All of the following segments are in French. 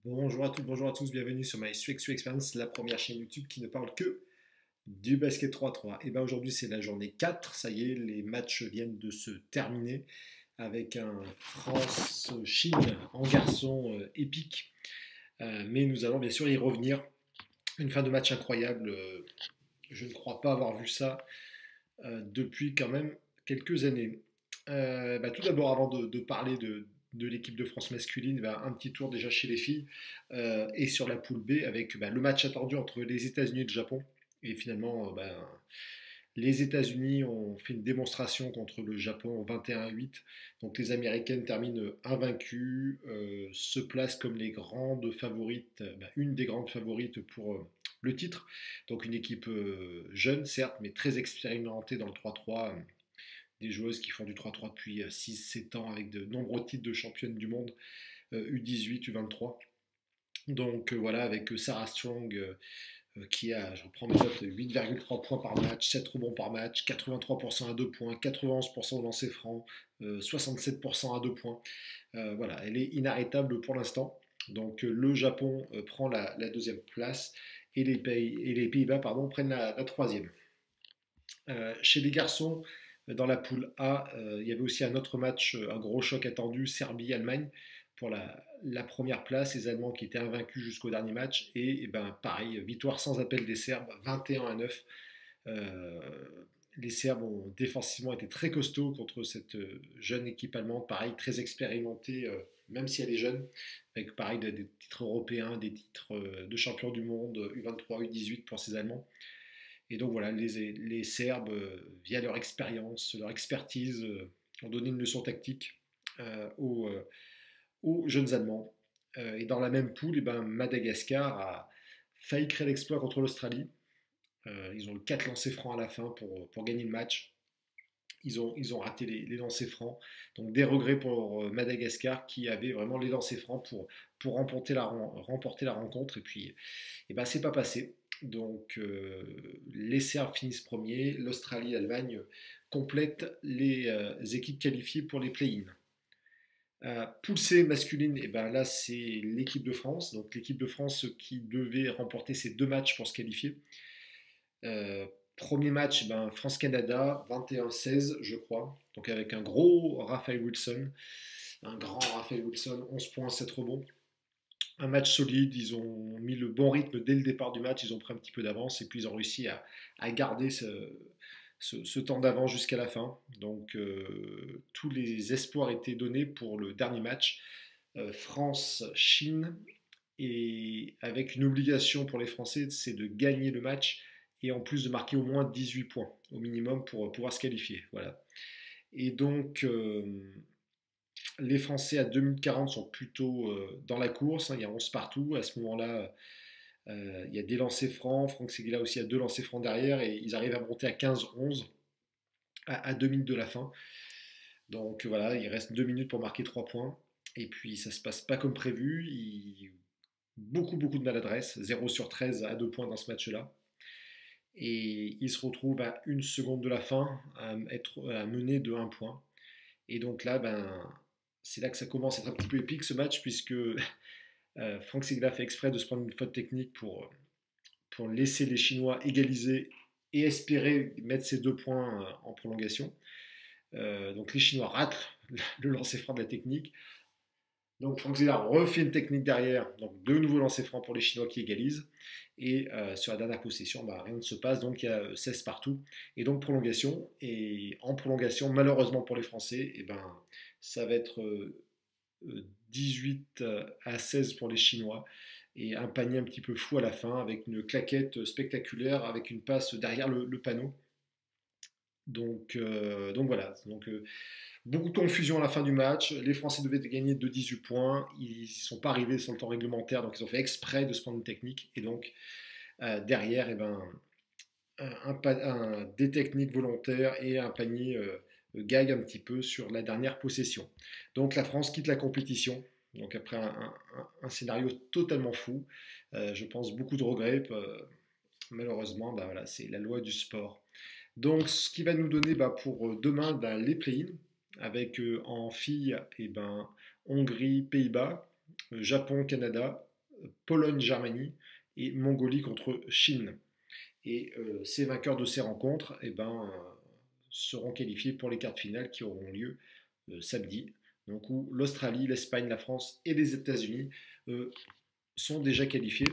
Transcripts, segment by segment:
Bonjour à toutes, bonjour à tous, bienvenue sur My Swexu Experience, la première chaîne YouTube qui ne parle que du basket 3-3. Et bien aujourd'hui c'est la journée 4, ça y est, les matchs viennent de se terminer avec un France-Chine en garçon épique. Mais nous allons bien sûr y revenir. Une fin de match incroyable, je ne crois pas avoir vu ça depuis quand même quelques années. Tout d'abord, avant de parler de l'équipe de France masculine, un petit tour déjà chez les filles et sur la poule B avec le match attendu entre les États-Unis et le Japon. Et finalement, les États-Unis ont fait une démonstration contre le Japon 21-8. Donc les Américaines terminent invaincues, se placent comme les grandes favorites, une des grandes favorites pour le titre. Donc une équipe jeune, certes, mais très expérimentée dans le 3-3. Des joueuses qui font du 3-3 depuis 6-7 ans avec de nombreux titres de championne du monde, U18, U23. Donc voilà, avec Sarah Strong qui a, je reprends mes notes, 8,3 points par match, 7 rebonds par match, 83% à 2 points, 91% au lancer franc, 67% à 2 points. Voilà, elle est inarrêtable pour l'instant. Donc le Japon prend la deuxième place et les Pays-Bas prennent la troisième. Chez les garçons, dans la poule A, il y avait aussi un autre match, un gros choc attendu, Serbie-Allemagne pour la première place, les Allemands qui étaient invaincus jusqu'au dernier match, et pareil, victoire sans appel des Serbes, 21-9. Euh, les Serbes ont défensivement été très costauds contre cette jeune équipe allemande, pareil, très expérimentée, même si elle est jeune, avec pareil des titres européens, des titres de champion du monde, U23, U18 pour ces Allemands. Et donc voilà, les Serbes, via leur expérience, leur expertise, ont donné une leçon tactique euh, aux, euh, aux jeunes Allemands. Et dans la même poule, Madagascar a failli créer l'exploit contre l'Australie. Ils ont le 4 lancers francs à la fin pour gagner le match. Ils ont raté les lancers francs. Donc des regrets pour Madagascar qui avait vraiment les lancers francs pour remporter la rencontre. Et puis, c'est pas passé. Donc les Serbes finissent premiers, l'Australie et l'Allemagne complètent les équipes qualifiées pour les play-in. Poule C masculine, et ben là c'est l'équipe de France, donc l'équipe de France qui devait remporter ses deux matchs pour se qualifier. Premier match, France-Canada, 21-16 je crois, donc avec un gros Raphaël Wilson, un grand Raphaël Wilson, 11 points, 7 rebonds. Un match solide, ils ont mis le bon rythme dès le départ du match, ils ont pris un petit peu d'avance et puis ils ont réussi à garder ce temps d'avance jusqu'à la fin. Donc tous les espoirs étaient donnés pour le dernier match, France-Chine, et avec une obligation pour les Français, c'est de gagner le match et en plus de marquer au moins 18 points au minimum pour pouvoir se qualifier. Voilà. Et donc les Français à 2 minutes 40 sont plutôt dans la course, hein, il y a 11 partout. À ce moment-là, il y a des lancers francs. Franck Seguela aussi a deux lancers francs derrière et ils arrivent à monter à 15-11 à 2 minutes de la fin. Donc voilà, il reste 2 minutes pour marquer 3 points. Et puis ça se passe pas comme prévu. Beaucoup, beaucoup de maladresse. 0 sur 13 à 2 points dans ce match-là. Et ils se retrouvent à 1 seconde de la fin à mener de 1 point. Et donc là, c'est là que ça commence à être un petit peu épique ce match, puisque Franck Sigla fait exprès de se prendre une faute technique pour laisser les Chinois égaliser et espérer mettre ces 2 points en prolongation. Donc les Chinois ratent le lancer franc de la technique. Donc Franck Sigla refait une technique derrière, donc de nouveaux lancers francs pour les Chinois qui égalisent. Et sur la dernière possession, rien ne se passe, donc il y a 16 partout. Et donc prolongation. Et en prolongation, malheureusement pour les Français, ça va être 18-16 pour les Chinois et un panier un petit peu fou à la fin avec une claquette spectaculaire avec une passe derrière le panneau. Donc voilà, beaucoup de confusion à la fin du match. Les Français devaient gagner de 18 points. Ils ne sont pas arrivés sur le temps réglementaire, donc ils ont fait exprès de se prendre une technique. Et donc derrière, des techniques volontaires et un panier gag un petit peu sur la dernière possession. Donc la France quitte la compétition. Donc après un scénario totalement fou, je pense beaucoup de regrets. Malheureusement, voilà, c'est la loi du sport. Donc ce qui va nous donner pour demain les play-in avec en filles Hongrie, Pays-Bas, Japon, Canada Pologne-Germanie et Mongolie contre Chine. Et ces vainqueurs de ces rencontres seront qualifiés pour les quarts de finale qui auront lieu samedi. Donc où l'Australie, l'Espagne, la France et les États-Unis sont déjà qualifiés.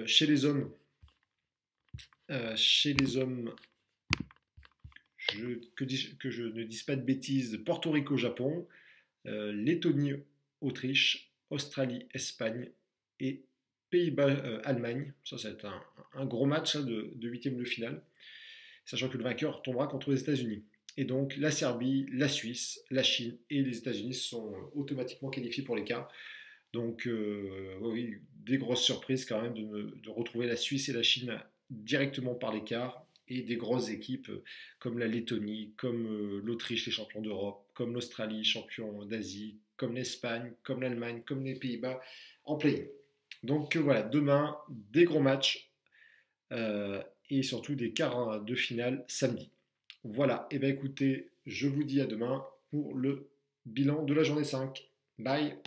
Chez les hommes, que je ne dise pas de bêtises, Porto Rico, Japon, Lettonie, Autriche, Australie, Espagne et Pays-Bas, Allemagne. Ça va être un gros match de huitième de finale, sachant que le vainqueur tombera contre les États-Unis. Et donc la Serbie, la Suisse, la Chine et les États-Unis sont automatiquement qualifiés pour les quarts. Donc oui, des grosses surprises quand même de retrouver la Suisse et la Chine directement par les quarts, et des grosses équipes comme la Lettonie, comme l'Autriche, les champions d'Europe, comme l'Australie, champion d'Asie, comme l'Espagne, comme l'Allemagne, comme les Pays-Bas en play-in. Donc voilà, demain, des gros matchs et surtout des quarts de finale samedi. Voilà, et bien écoutez, je vous dis à demain pour le bilan de la journée 5. Bye.